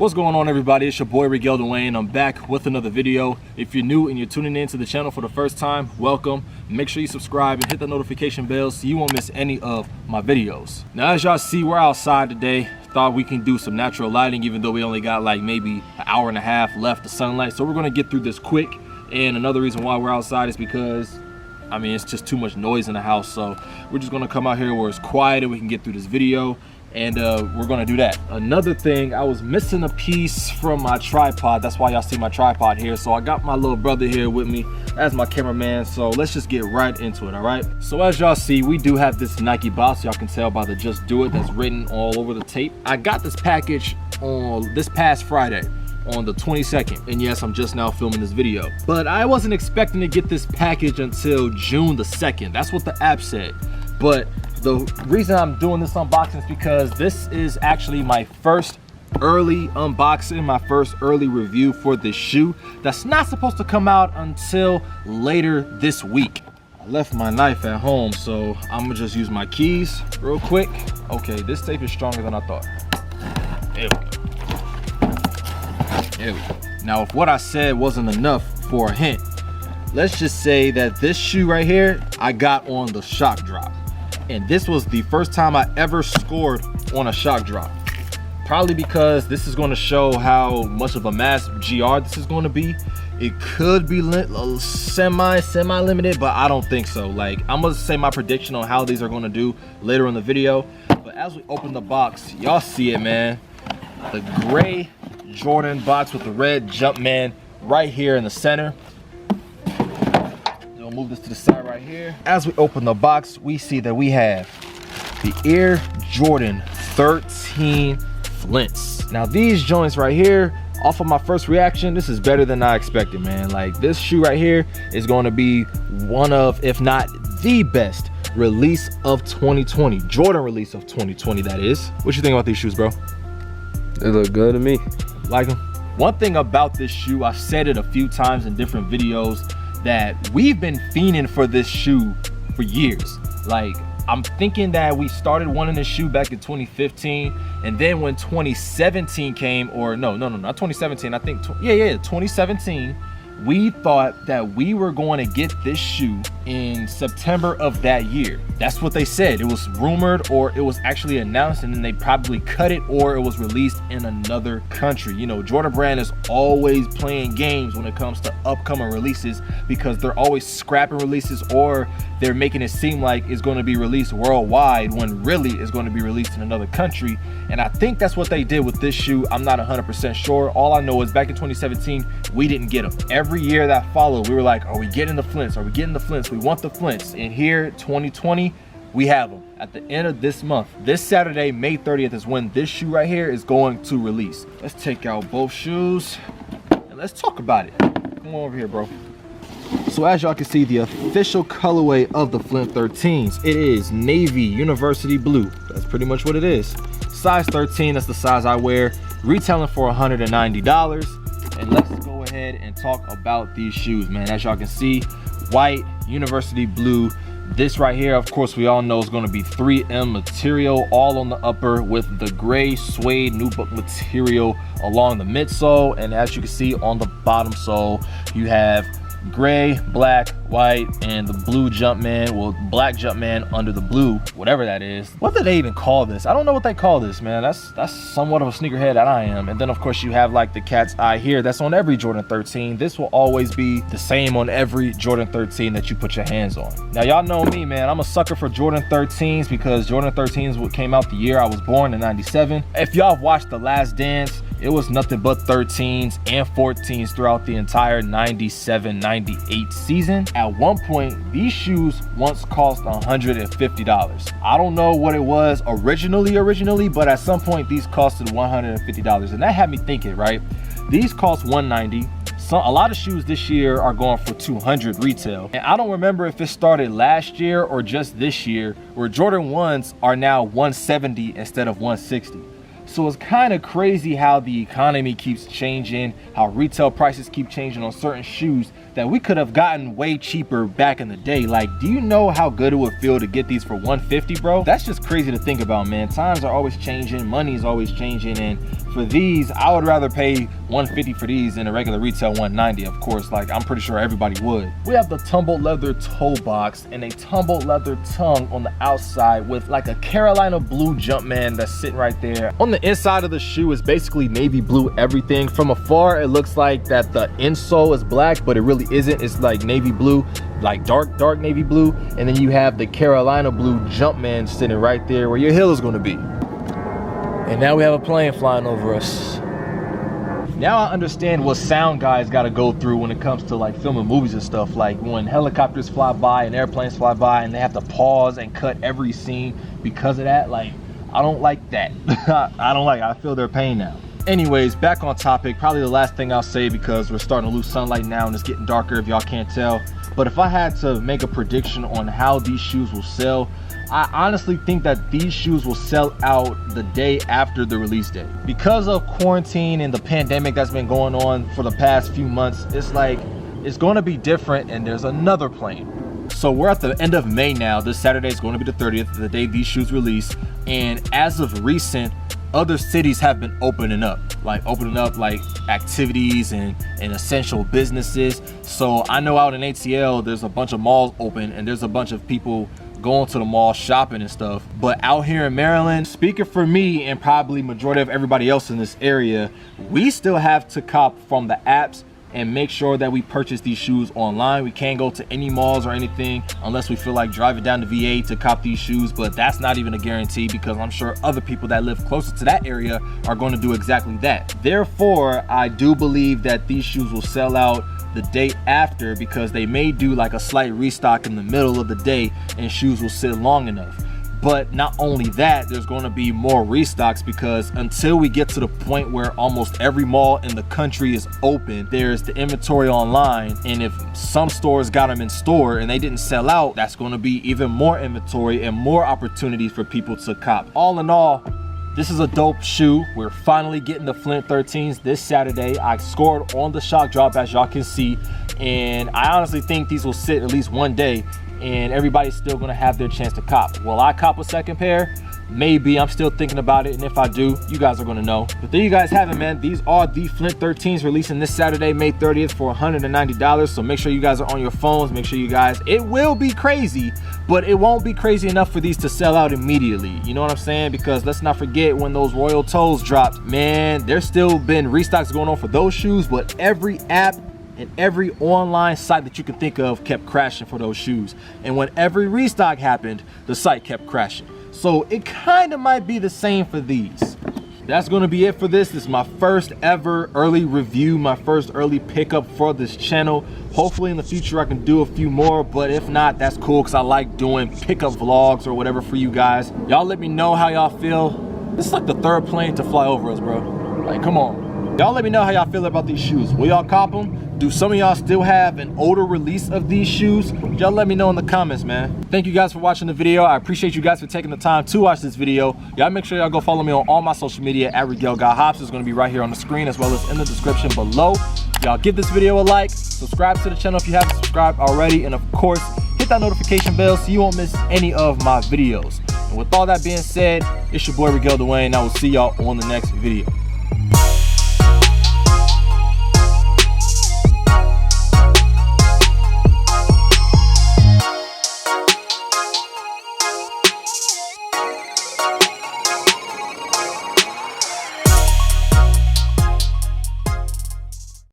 What's going on, everybody? It's your boy Miguel Dwayne. I'm back with another video. If you're new and you're tuning in to the channel for the first time, welcome. Make sure you subscribe and hit the notification bell so you won't miss any of my videos. Now, as y'all see, we're outside today. Thought we can do some natural lighting, even though we only got like maybe an hour and a half left of sunlight. So we're gonna get through this quick. And another reason why we're outside is because it's just too much noise in the house. So we're just gonna come out here where it's quiet and we can get through this video. And we're gonna do that. Another thing, I was missing a piece from my tripod. That's why y'all see my tripod here. So I got my little brother here with me as my cameraman. So let's just get right into it, all right? So as y'all see, we do have this Nike box. Y'all can tell by the "Just Do It" that's written all over the tape. I got this package on this past Friday, on the 22nd. And yes, I'm just now filming this video. But I wasn't expecting to get this package until June the 2nd. That's what the app said. But the reason I'm doing this unboxing is because this is actually my first early unboxing, my first early review for this shoe that's not supposed to come out until later this week. I left my knife at home, so I'm gonna just use my keys real quick. Okay, this tape is stronger than I thought. There we go. There we go. Now, if what I said wasn't enough for a hint, let's just say that this shoe right here, I got on the shock drop. And this was the first time I ever scored on a shock drop. Probably because this is going to show how much of a mass GR this is going to be. It could be semi-limited, but I don't think so. Like, I'm going to say my prediction on how these are going to do later in the video. But as we open the box, y'all see it, man. The gray Jordan box with the red Jumpman right here in the center. Move this to the side right here. As we open the box, we see that we have the Air Jordan 13 Flints. Now these joints right here, off of my first reaction, this is better than I expected, man. Like, this shoe right here is going to be one of, if not the best release of 2020. Jordan release of 2020, that is. What you think about these shoes, bro? They look good to me. Like them? One thing about this shoe, I've said it a few times in different videos, that we've been fiending for this shoe for years. Like, I'm thinking that we started wanting this shoe back in 2015, and then when 2017 came, or no, not 2017, I think, 2017, we thought that we were going to get this shoe in September of that year. That's what they said. It was rumored, or it was actually announced, and then they probably cut it, or it was released in another country. You know, Jordan Brand is always playing games when it comes to upcoming releases, because they're always scrapping releases, or they're making it seem like it's going to be released worldwide when really it's going to be released in another country. And I think that's what they did with this shoe. I'm not 100% sure. All I know is back in 2017, we didn't get them. Every year that followed, we were like, are we getting the Flints? Are we getting the Flints? We want the Flints. And here, 2020, we have them. At the end of this month, this Saturday, May 30th, is when this shoe right here is going to release. Let's take out both shoes and let's talk about it. Come on over here, bro. So as y'all can see, the official colorway of the Flint 13s, it is navy university blue. That's pretty much what it is. Size 13, that's the size I wear. Retailing for $190. And let's go ahead and talk about these shoes, man. As y'all can see, white, university blue. This right here, of course, we all know is going to be 3M material, all on the upper, with the gray suede nubuck material along the midsole. And as you can see on the bottom sole, you have gray, black, white, and the blue Jumpman, well, black Jumpman under the blue, whatever that is. What do they even call this? I don't know what they call this, man. That's somewhat of a sneakerhead that I am. And then of course you have like the cat's eye here. That's on every Jordan 13. This will always be the same on every Jordan 13 that you put your hands on. Now y'all know me, man. I'm a sucker for Jordan 13s because Jordan 13s what came out the year I was born in '97. If y'all have watched The Last Dance, it was nothing but 13s and 14s throughout the entire 97-98 season. At one point, these shoes once cost $150. I don't know what it was originally, but at some point these costed $150. And that had me thinking, right? These cost $190. A lot of shoes this year are going for $200 retail. And I don't remember if it started last year or just this year, where Jordan 1s are now $170 instead of $160. So it's kind of crazy how the economy keeps changing, how retail prices keep changing on certain shoes that we could have gotten way cheaper back in the day. Like, do you know how good it would feel to get these for $150, bro? That's just crazy to think about, man. Times are always changing, money is always changing, and for these, I would rather pay $150 for these than a regular retail $190, of course. Like, I'm pretty sure everybody would. We have the tumbled leather toe box and a tumbled leather tongue on the outside with like a Carolina blue Jumpman that's sitting right there. On the inside of the shoe is basically navy blue everything. From afar, it looks like that the insole is black, but it really isn't. It's like navy blue, like dark navy blue. And then you have the Carolina blue Jumpman sitting right there where your heel is going to be. And now we have a plane flying over us. Now I understand what sound guys got to go through when it comes to like filming movies and stuff. Like when helicopters fly by and airplanes fly by and they have to pause and cut every scene because of that. Like, I don't like that. I don't like it. I feel their pain now. Anyways, back on topic, probably the last thing I'll say, because we're starting to lose sunlight now and it's getting darker if y'all can't tell. But if I had to make a prediction on how these shoes will sell, I honestly think that these shoes will sell out the day after the release date. Because of quarantine and the pandemic that's been going on for the past few months, it's like, it's going to be different, and there's another plane. So we're at the end of May now. This Saturday is going to be the 30th, the day these shoes release. And as of recent, other cities have been opening up like activities and essential businesses. So I know out in ATL, there's a bunch of malls open and there's a bunch of people going to the mall shopping and stuff. But out here in Maryland, speaking for me and probably majority of everybody else in this area, we still have to cop from the apps and make sure that we purchase these shoes online. We can't go to any malls or anything unless we feel like driving down to VA to cop these shoes, but that's not even a guarantee, because I'm sure other people that live closer to that area are going to do exactly that. Therefore, I do believe that these shoes will sell out the day after, because they may do like a slight restock in the middle of the day and shoes will sit long enough. But not only that, there's going to be more restocks, because until we get to the point where almost every mall in the country is open, there's the inventory online. And if some stores got them in store and they didn't sell out, that's going to be even more inventory and more opportunities for people to cop. All in all, this is a dope shoe. We're finally getting the Flint 13s this Saturday. I scored on the shock drop, as y'all can see. And I honestly think these will sit at least one day, and everybody's still gonna have their chance to cop. Will I cop a second pair? Maybe. I'm still thinking about it, and if I do, you guys are gonna know. But there you guys have it, man. These are the Flint 13s releasing this Saturday, May 30th for $190. So make sure you guys are on your phones. Make sure you guys, it will be crazy, but it won't be crazy enough for these to sell out immediately. You know what I'm saying? Because let's not forget, when those Royal Toes dropped, man, there's still been restocks going on for those shoes, but every app and every online site that you can think of kept crashing for those shoes. And when every restock happened, the site kept crashing. So it kind of might be the same for these. That's going to be it for this. This is my first ever early review, my first early pickup for this channel. Hopefully in the future I can do a few more, but if not, that's cool, because I like doing pickup vlogs or whatever for you guys. Y'all let me know how y'all feel. This is like the third plane to fly over us, bro. Like, come on. Y'all let me know how y'all feel about these shoes. Will y'all cop them? Do some of y'all still have an older release of these shoes? Y'all let me know in the comments, man. Thank you guys for watching the video. I appreciate you guys for taking the time to watch this video. Y'all make sure y'all go follow me on all my social media at Rigel Guy Hops. It's gonna be right here on the screen, as well as in the description below. Y'all give this video a like, subscribe to the channel if you haven't subscribed already, and of course, hit that notification bell so you won't miss any of my videos. And with all that being said, it's your boy Rigel Dwayne. I will see y'all on the next video.